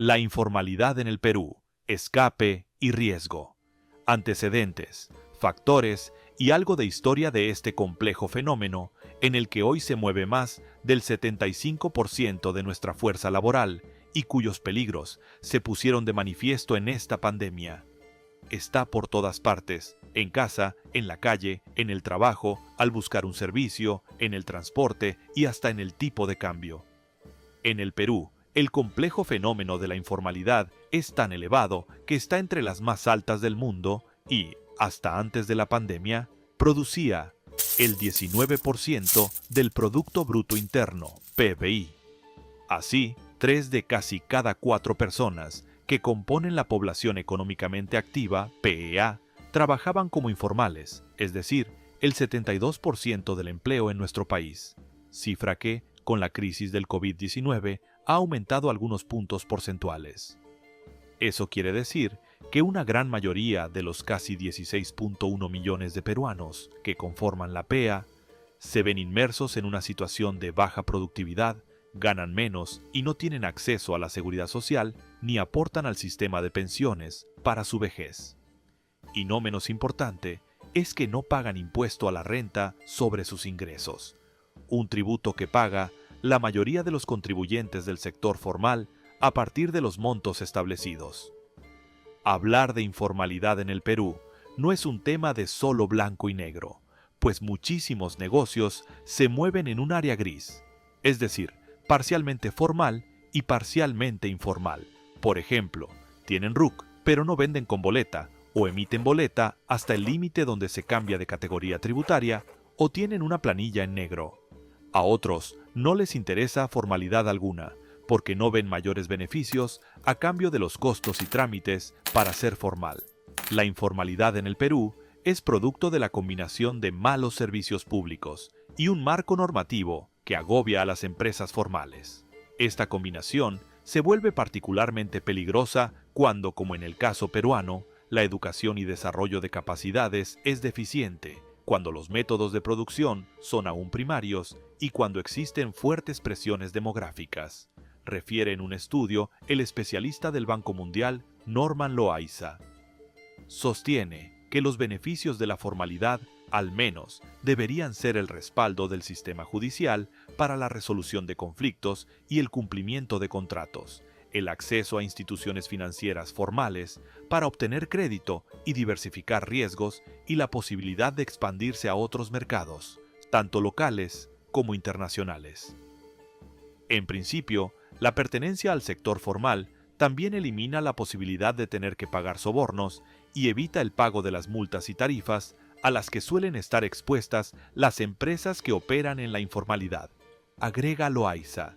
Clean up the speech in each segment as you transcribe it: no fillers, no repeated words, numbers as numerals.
La informalidad en el Perú, escape y riesgo. Antecedentes, factores y algo de historia de este complejo fenómeno en el que hoy se mueve más del 75% de nuestra fuerza laboral y cuyos peligros se pusieron de manifiesto en esta pandemia. Está por todas partes, en casa, en la calle, en el trabajo, al buscar un servicio, en el transporte y hasta en el tipo de cambio. En el Perú, el complejo fenómeno de la informalidad es tan elevado que está entre las más altas del mundo y, hasta antes de la pandemia, producía el 19% del Producto Bruto Interno, PBI. Así, 3 de casi cada 4 personas que componen la población económicamente activa, PEA, trabajaban como informales, es decir, el 72% del empleo en nuestro país, cifra que, con la crisis del COVID-19, ha aumentado algunos puntos porcentuales. Eso quiere decir que una gran mayoría de los casi 16.1 millones de peruanos que conforman la PEA se ven inmersos en una situación de baja productividad, ganan menos y no tienen acceso a la seguridad social ni aportan al sistema de pensiones para su vejez. Y no menos importante, es que no pagan impuesto a la renta sobre sus ingresos, un tributo que paga la mayoría de los contribuyentes del sector formal a partir de los montos establecidos. Hablar de informalidad en el Perú no es un tema de solo blanco y negro, pues muchísimos negocios se mueven en un área gris, es decir, parcialmente formal y parcialmente informal. Por ejemplo, tienen RUC, pero no venden con boleta, o emiten boleta hasta el límite donde se cambia de categoría tributaria, o tienen una planilla en negro. A otros no les interesa formalidad alguna, porque no ven mayores beneficios a cambio de los costos y trámites para ser formal. La informalidad en el Perú es producto de la combinación de malos servicios públicos y un marco normativo que agobia a las empresas formales. Esta combinación se vuelve particularmente peligrosa cuando, como en el caso peruano, la educación y desarrollo de capacidades es deficiente, cuando los métodos de producción son aún primarios y cuando existen fuertes presiones demográficas, refiere en un estudio el especialista del Banco Mundial Norman Loaiza. Sostiene que los beneficios de la formalidad, al menos, deberían ser el respaldo del sistema judicial para la resolución de conflictos y el cumplimiento de contratos, el acceso a instituciones financieras formales para obtener crédito y diversificar riesgos y la posibilidad de expandirse a otros mercados, tanto locales como internacionales. En principio, la pertenencia al sector formal también elimina la posibilidad de tener que pagar sobornos y evita el pago de las multas y tarifas a las que suelen estar expuestas las empresas que operan en la informalidad, agrega Loaiza,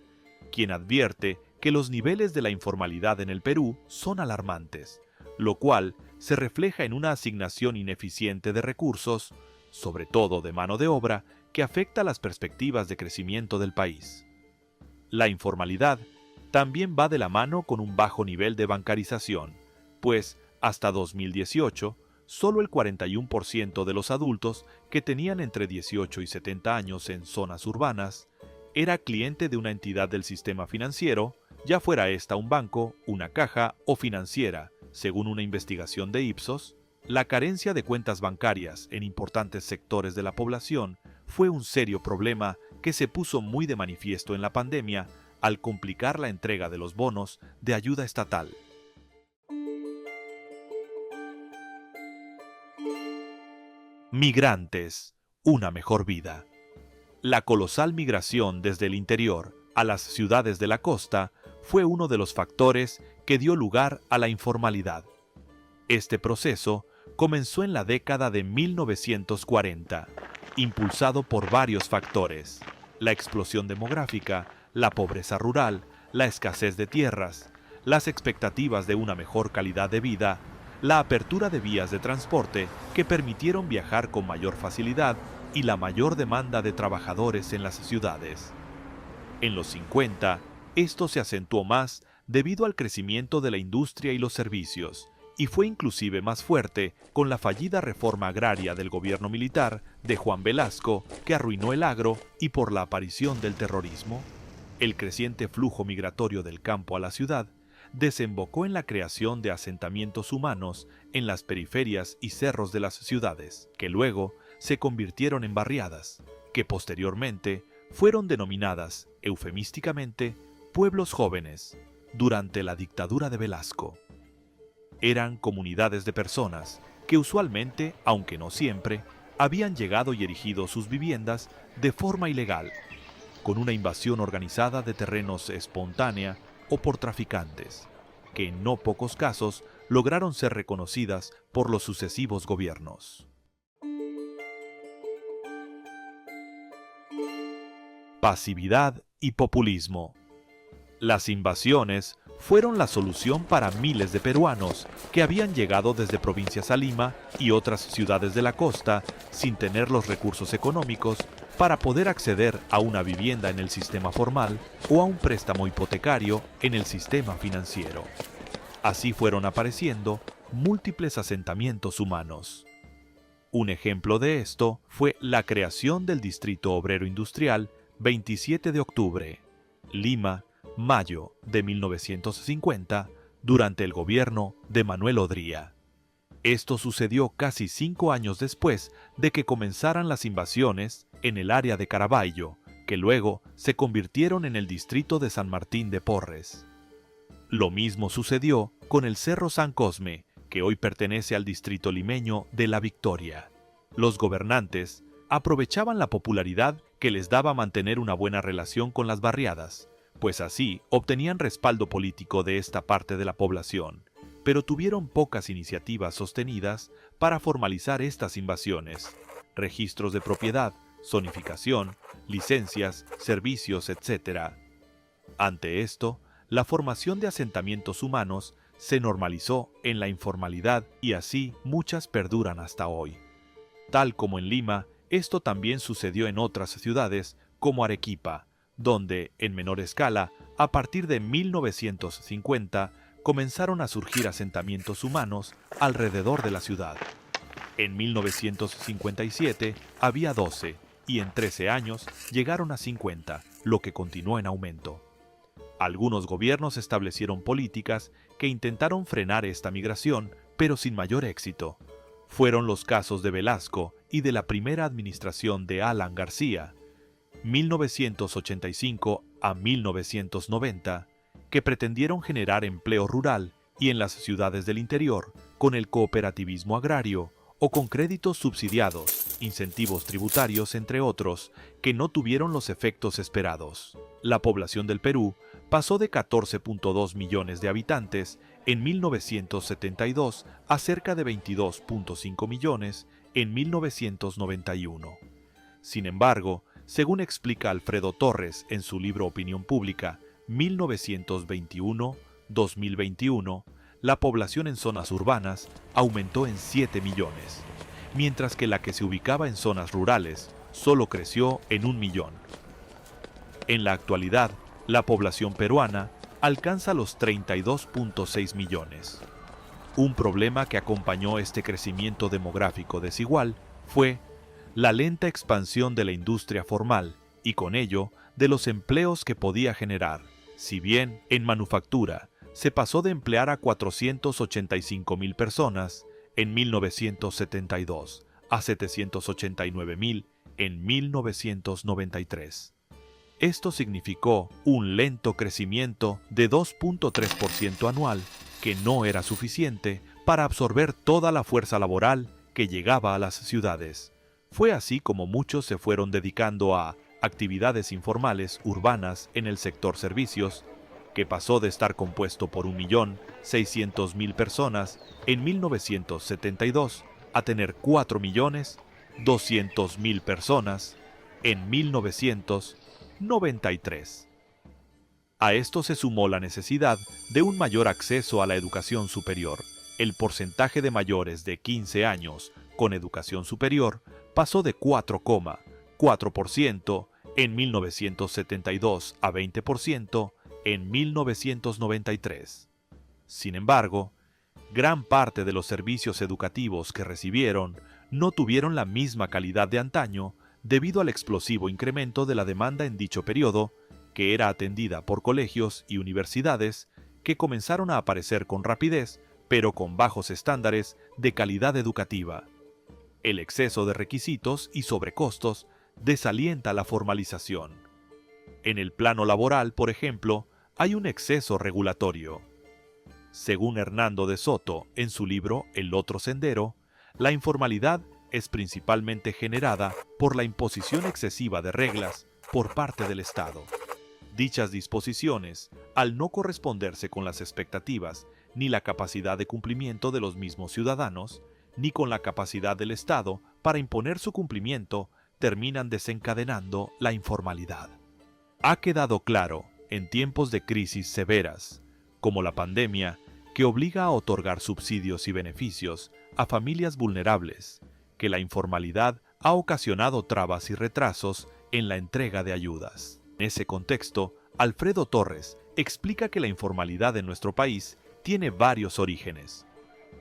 quien advierte que los niveles de la informalidad en el Perú son alarmantes, lo cual se refleja en una asignación ineficiente de recursos, sobre todo de mano de obra, que afecta las perspectivas de crecimiento del país. La informalidad también va de la mano con un bajo nivel de bancarización, pues hasta 2018, solo el 41% de los adultos que tenían entre 18 y 70 años en zonas urbanas era cliente de una entidad del sistema financiero, ya fuera esta un banco, una caja o financiera, según una investigación de Ipsos. La carencia de cuentas bancarias en importantes sectores de la población fue un serio problema que se puso muy de manifiesto en la pandemia al complicar la entrega de los bonos de ayuda estatal. Migrantes, una mejor vida. La colosal migración desde el interior a las ciudades de la costa fue uno de los factores que dio lugar a la informalidad. Este proceso comenzó en la década de 1940, impulsado por varios factores: la explosión demográfica, la pobreza rural, la escasez de tierras, las expectativas de una mejor calidad de vida, la apertura de vías de transporte que permitieron viajar con mayor facilidad y la mayor demanda de trabajadores en las ciudades. En los 50, esto se acentuó más debido al crecimiento de la industria y los servicios, y fue inclusive más fuerte con la fallida reforma agraria del gobierno militar de Juan Velasco, que arruinó el agro, y por la aparición del terrorismo. El creciente flujo migratorio del campo a la ciudad desembocó en la creación de asentamientos humanos en las periferias y cerros de las ciudades, que luego se convirtieron en barriadas, que posteriormente fueron denominadas, eufemísticamente, pueblos jóvenes, durante la dictadura de Velasco. Eran comunidades de personas que usualmente, aunque no siempre, habían llegado y erigido sus viviendas de forma ilegal, con una invasión organizada de terrenos espontánea o por traficantes, que en no pocos casos lograron ser reconocidas por los sucesivos gobiernos. Pasividad y populismo. Las invasiones fueron la solución para miles de peruanos que habían llegado desde provincias a Lima y otras ciudades de la costa sin tener los recursos económicos para poder acceder a una vivienda en el sistema formal o a un préstamo hipotecario en el sistema financiero. Así fueron apareciendo múltiples asentamientos humanos. Un ejemplo de esto fue la creación del Distrito Obrero Industrial 27 de octubre, Lima, mayo de 1950, durante el gobierno de Manuel Odría. Esto sucedió casi 5 años después de que comenzaran las invasiones en el área de Caraballo, que luego se convirtieron en el distrito de San Martín de Porres. Lo mismo sucedió con el Cerro San Cosme, que hoy pertenece al distrito limeño de La Victoria. Los gobernantes aprovechaban la popularidad que les daba mantener una buena relación con las barriadas, pues así obtenían respaldo político de esta parte de la población, pero tuvieron pocas iniciativas sostenidas para formalizar estas invasiones, registros de propiedad, zonificación, licencias, servicios, etc. Ante esto, la formación de asentamientos humanos se normalizó en la informalidad y así muchas perduran hasta hoy. Tal como en Lima, esto también sucedió en otras ciudades como Arequipa, donde, en menor escala, a partir de 1950, comenzaron a surgir asentamientos humanos alrededor de la ciudad. En 1957 había 12 y en 13 años llegaron a 50, lo que continuó en aumento. Algunos gobiernos establecieron políticas que intentaron frenar esta migración, pero sin mayor éxito. Fueron los casos de Velasco y de la primera administración de Alan García, 1985 a 1990, que pretendieron generar empleo rural y en las ciudades del interior con el cooperativismo agrario o con créditos subsidiados, incentivos tributarios, entre otros, que no tuvieron los efectos esperados. La población del Perú pasó de 14.2 millones de habitantes en 1972 a cerca de 22.5 millones en 1991. Sin embargo, según explica Alfredo Torres en su libro Opinión Pública, 1921-2021, la población en zonas urbanas aumentó en 7 millones, mientras que la que se ubicaba en zonas rurales solo creció en 1 millón. En la actualidad, la población peruana alcanza los 32.6 millones. Un problema que acompañó este crecimiento demográfico desigual fue la lenta expansión de la industria formal y con ello de los empleos que podía generar. Si bien en manufactura se pasó de emplear a 485.000 personas en 1972 a 789.000 en 1993. Esto significó un lento crecimiento de 2.3% anual, que no era suficiente para absorber toda la fuerza laboral que llegaba a las ciudades. Fue así como muchos se fueron dedicando a actividades informales urbanas en el sector servicios, que pasó de estar compuesto por 1.600.000 personas en 1972 a tener 4.200.000 personas en 1993. A esto se sumó la necesidad de un mayor acceso a la educación superior. El porcentaje de mayores de 15 años con educación superior pasó de 4,4% en 1972 a 20% en 1993. Sin embargo, gran parte de los servicios educativos que recibieron no tuvieron la misma calidad de antaño debido al explosivo incremento de la demanda en dicho periodo, que era atendida por colegios y universidades que comenzaron a aparecer con rapidez, pero con bajos estándares de calidad educativa. El exceso de requisitos y sobrecostos desalienta la formalización. En el plano laboral, por ejemplo, hay un exceso regulatorio. Según Hernando de Soto, en su libro El otro sendero, la informalidad es principalmente generada por la imposición excesiva de reglas por parte del Estado. Dichas disposiciones, al no corresponderse con las expectativas ni la capacidad de cumplimiento de los mismos ciudadanos, ni con la capacidad del Estado para imponer su cumplimiento, terminan desencadenando la informalidad. Ha quedado claro, en tiempos de crisis severas, como la pandemia, que obliga a otorgar subsidios y beneficios a familias vulnerables, que la informalidad ha ocasionado trabas y retrasos en la entrega de ayudas. En ese contexto, Alfredo Torres explica que la informalidad en nuestro país tiene varios orígenes.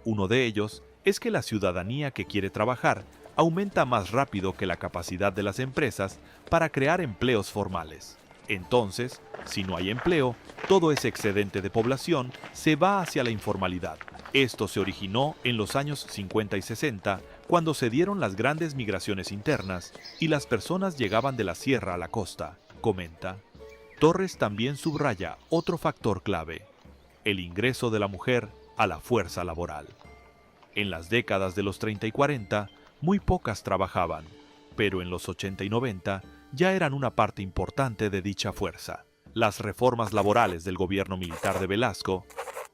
Uno de ellos es que la ciudadanía que quiere trabajar aumenta más rápido que la capacidad de las empresas para crear empleos formales. Entonces, si no hay empleo, todo ese excedente de población se va hacia la informalidad. Esto se originó en los años 50 y 60, cuando se dieron las grandes migraciones internas y las personas llegaban de la sierra a la costa, comenta. Torres también subraya otro factor clave: el ingreso de la mujer a la fuerza laboral. En las décadas de los 30 y 40, muy pocas trabajaban, pero en los 80 y 90 ya eran una parte importante de dicha fuerza. Las reformas laborales del gobierno militar de Velasco,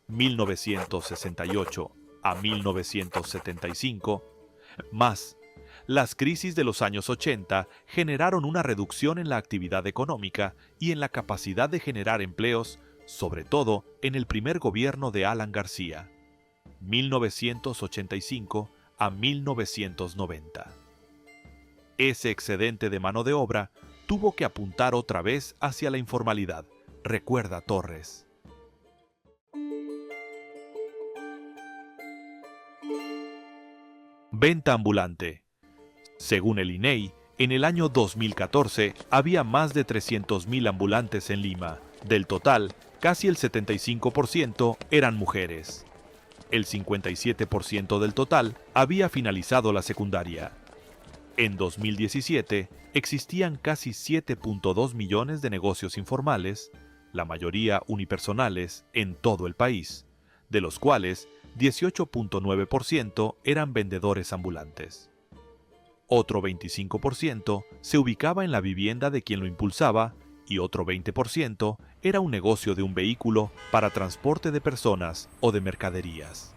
1968 a 1975, más las crisis de los años 80 generaron una reducción en la actividad económica y en la capacidad de generar empleos, sobre todo en el primer gobierno de Alan García, 1985 a 1990. Ese excedente de mano de obra tuvo que apuntar otra vez hacia la informalidad, recuerda Torres. Venta ambulante. Según el INEI, en el año 2014 había más de 300.000 ambulantes en Lima. Del total, casi el 75% eran mujeres. El 57% del total había finalizado la secundaria. En 2017 existían casi 7.2 millones de negocios informales, la mayoría unipersonales, en todo el país, de los cuales 18.9% eran vendedores ambulantes. Otro 25% se ubicaba en la vivienda de quien lo impulsaba y otro 20% era un negocio de un vehículo para transporte de personas o de mercaderías.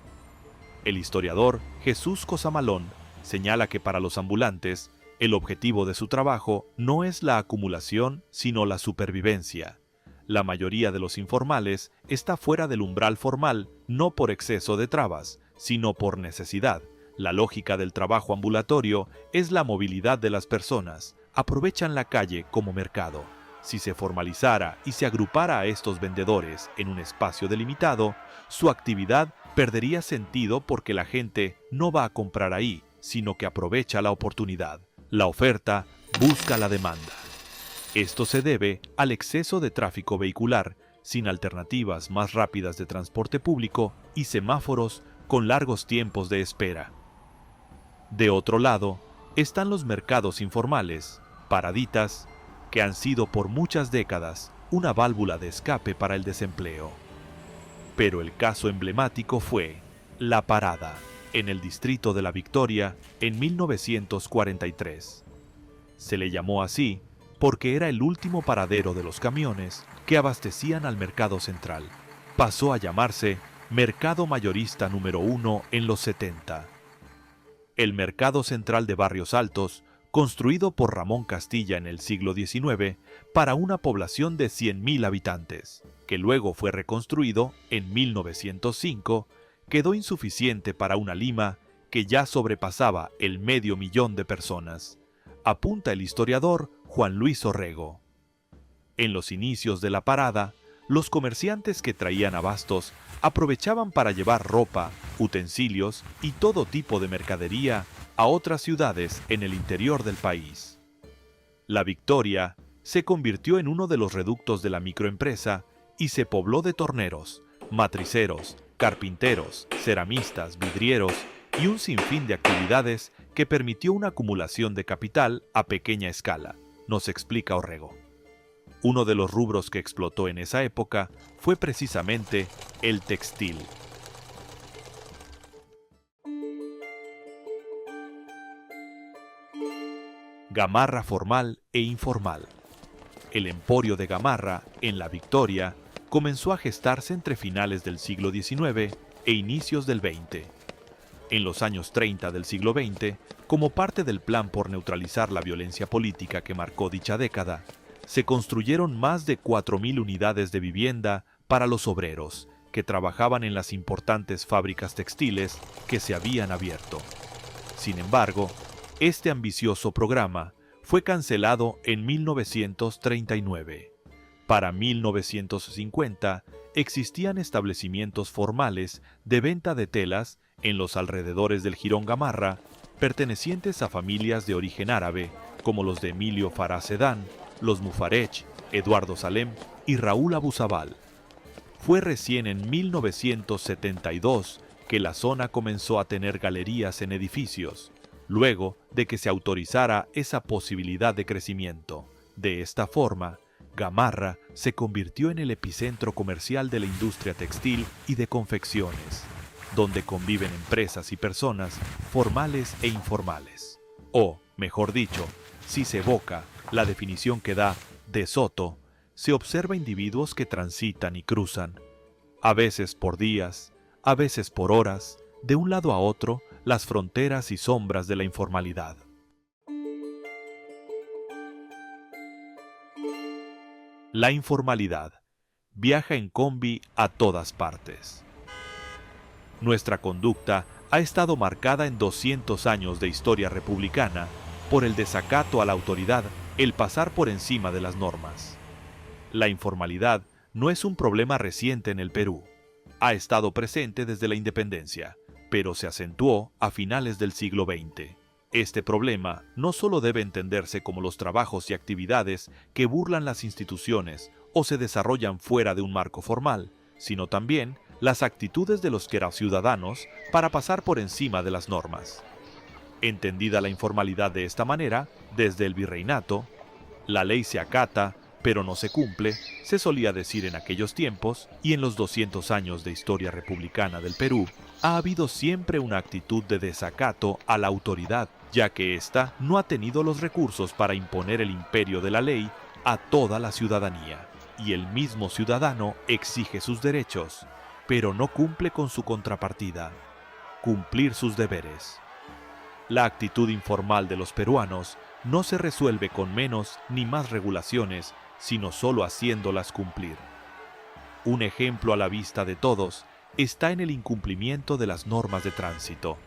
El historiador Jesús Cosamalón señala que para los ambulantes, el objetivo de su trabajo no es la acumulación, sino la supervivencia. La mayoría de los informales está fuera del umbral formal, no por exceso de trabas, sino por necesidad. La lógica del trabajo ambulatorio es la movilidad de las personas. Aprovechan la calle como mercado. Si se formalizara y se agrupara a estos vendedores en un espacio delimitado, su actividad perdería sentido porque la gente no va a comprar ahí, sino que aprovecha la oportunidad. La oferta busca la demanda. Esto se debe al exceso de tráfico vehicular, sin alternativas más rápidas de transporte público y semáforos con largos tiempos de espera. De otro lado, están los mercados informales, paraditas, que han sido por muchas décadas una válvula de escape para el desempleo. Pero el caso emblemático fue La Parada, en el distrito de La Victoria, en 1943. Se le llamó así porque era el último paradero de los camiones que abastecían al mercado central. Pasó a llamarse Mercado Mayorista número 1 en los 70. El Mercado Central de Barrios Altos, construido por Ramón Castilla en el siglo XIX para una población de 100.000 habitantes, que luego fue reconstruido en 1905, quedó insuficiente para una Lima que ya sobrepasaba el 500.000 de personas, apunta el historiador Juan Luis Orrego. En los inicios de la parada, los comerciantes que traían abastos aprovechaban para llevar ropa, utensilios y todo tipo de mercadería a otras ciudades en el interior del país. La Victoria se convirtió en uno de los reductos de la microempresa y se pobló de torneros, matriceros, carpinteros, ceramistas, vidrieros y un sinfín de actividades que permitió una acumulación de capital a pequeña escala, nos explica Orrego. Uno de los rubros que explotó en esa época fue precisamente el textil. Gamarra formal e informal. El emporio de Gamarra, en La Victoria, comenzó a gestarse entre finales del siglo XIX e inicios del XX. En los años 30 del siglo XX, como parte del plan por neutralizar la violencia política que marcó dicha década, se construyeron más de 4.000 unidades de vivienda para los obreros que trabajaban en las importantes fábricas textiles que se habían abierto. Sin embargo, este ambicioso programa fue cancelado en 1939. Para 1950 existían establecimientos formales de venta de telas en los alrededores del Jirón Gamarra, pertenecientes a familias de origen árabe como los de Emilio Fará Sedán, los Mufarech, Eduardo Salem y Raúl Abusabal. Fue recién en 1972 que la zona comenzó a tener galerías en edificios, luego de que se autorizara esa posibilidad de crecimiento. De esta forma, Gamarra se convirtió en el epicentro comercial de la industria textil y de confecciones, donde conviven empresas y personas formales e informales. O, mejor dicho, si se evoca la definición que da De Soto, se observa individuos que transitan y cruzan, a veces por días, a veces por horas, de un lado a otro, las fronteras y sombras de la informalidad. La informalidad viaja en combi a todas partes. Nuestra conducta ha estado marcada en 200 años de historia republicana por el desacato a la autoridad, el pasar por encima de las normas. La informalidad no es un problema reciente en el Perú. Ha estado presente desde la independencia, pero se acentuó a finales del siglo XX. Este problema no solo debe entenderse como los trabajos y actividades que burlan las instituciones o se desarrollan fuera de un marco formal, sino también las actitudes de los que eran ciudadanos para pasar por encima de las normas. Entendida la informalidad de esta manera, desde el virreinato, la ley se acata, pero no se cumple, se solía decir en aquellos tiempos, y en los 200 años de historia republicana del Perú, ha habido siempre una actitud de desacato a la autoridad, ya que ésta no ha tenido los recursos para imponer el imperio de la ley a toda la ciudadanía, y el mismo ciudadano exige sus derechos, pero no cumple con su contrapartida, cumplir sus deberes. La actitud informal de los peruanos no se resuelve con menos ni más regulaciones, sino solo haciéndolas cumplir. Un ejemplo a la vista de todos está en el incumplimiento de las normas de tránsito.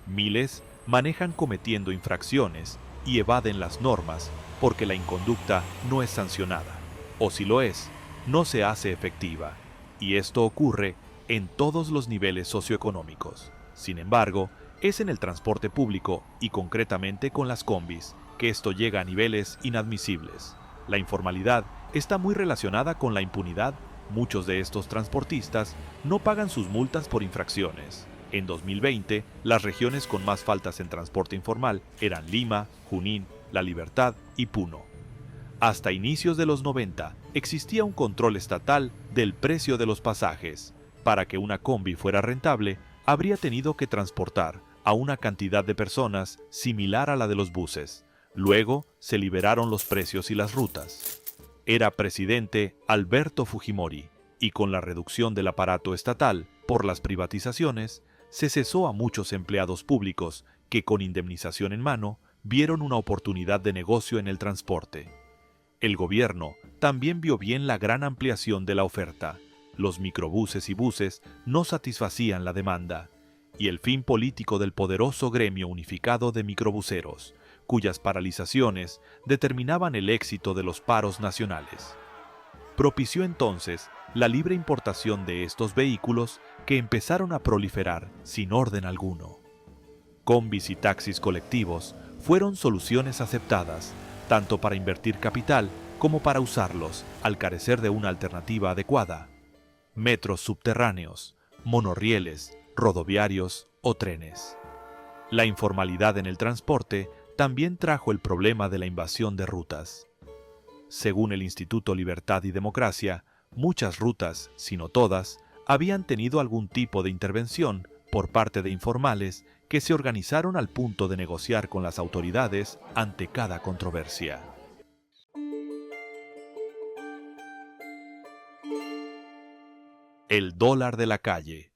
Miles manejan cometiendo infracciones y evaden las normas porque la inconducta no es sancionada, o si lo es, no se hace efectiva, y esto ocurre en todos los niveles socioeconómicos. Sin embargo, es en el transporte público y concretamente con las combis que esto llega a niveles inadmisibles. La informalidad está muy relacionada con la impunidad. Muchos de estos transportistas no pagan sus multas por infracciones. En 2020, las regiones con más faltas en transporte informal eran Lima, Junín, La Libertad y Puno. Hasta inicios de los 90 existía un control estatal del precio de los pasajes. Para que una combi fuera rentable, habría tenido que transportar a una cantidad de personas similar a la de los buses. Luego se liberaron los precios y las rutas. Era presidente Alberto Fujimori, y con la reducción del aparato estatal por las privatizaciones, se cesó a muchos empleados públicos que con indemnización en mano vieron una oportunidad de negocio en el transporte. El gobierno también vio bien la gran ampliación de la oferta. Los microbuses y buses no satisfacían la demanda, y el fin político del poderoso gremio unificado de microbuseros, cuyas paralizaciones determinaban el éxito de los paros nacionales. Propició entonces la libre importación de estos vehículos que empezaron a proliferar sin orden alguno. Combis y taxis colectivos fueron soluciones aceptadas, tanto para invertir capital como para usarlos al carecer de una alternativa adecuada. metros subterráneos, monorrieles, rodoviarios o trenes. La informalidad en el transporte también trajo el problema de la invasión de rutas. Según el Instituto Libertad y Democracia, muchas rutas, si no todas, habían tenido algún tipo de intervención por parte de informales que se organizaron al punto de negociar con las autoridades ante cada controversia. El dólar de la calle.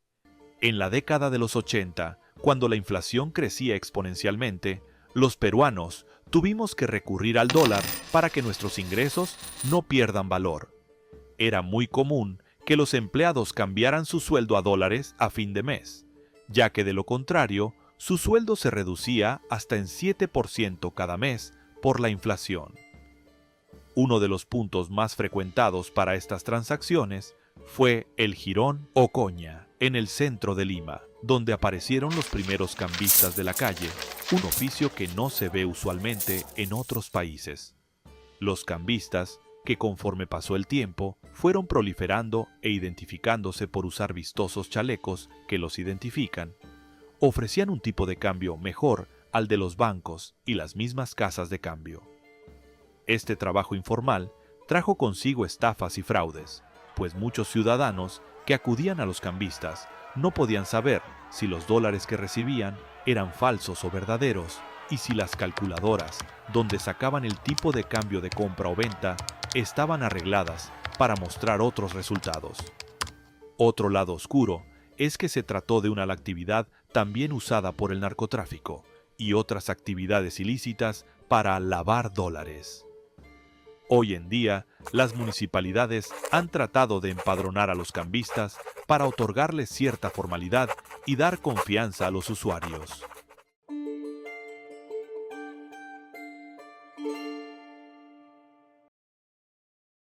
En la década de los 80, cuando la inflación crecía exponencialmente, los peruanos tuvimos que recurrir al dólar para que nuestros ingresos no pierdan valor. Era muy común que los empleados cambiaran su sueldo a dólares a fin de mes, ya que de lo contrario, su sueldo se reducía hasta en 7% cada mes por la inflación. Uno de los puntos más frecuentados para estas transacciones fue el Jirón Ocoña, en el centro de Lima, donde aparecieron los primeros cambistas de la calle, un oficio que no se ve usualmente en otros países. Los cambistas, que conforme pasó el tiempo, fueron proliferando e identificándose por usar vistosos chalecos que los identifican, ofrecían un tipo de cambio mejor al de los bancos y las mismas casas de cambio. Este trabajo informal trajo consigo estafas y fraudes, pues muchos ciudadanos que acudían a los cambistas no podían saber si los dólares que recibían eran falsos o verdaderos y si las calculadoras donde sacaban el tipo de cambio de compra o venta estaban arregladas para mostrar otros resultados. Otro lado oscuro es que se trató de una actividad también usada por el narcotráfico y otras actividades ilícitas para lavar dólares. Hoy en día, las municipalidades han tratado de empadronar a los cambistas para otorgarles cierta formalidad y dar confianza a los usuarios.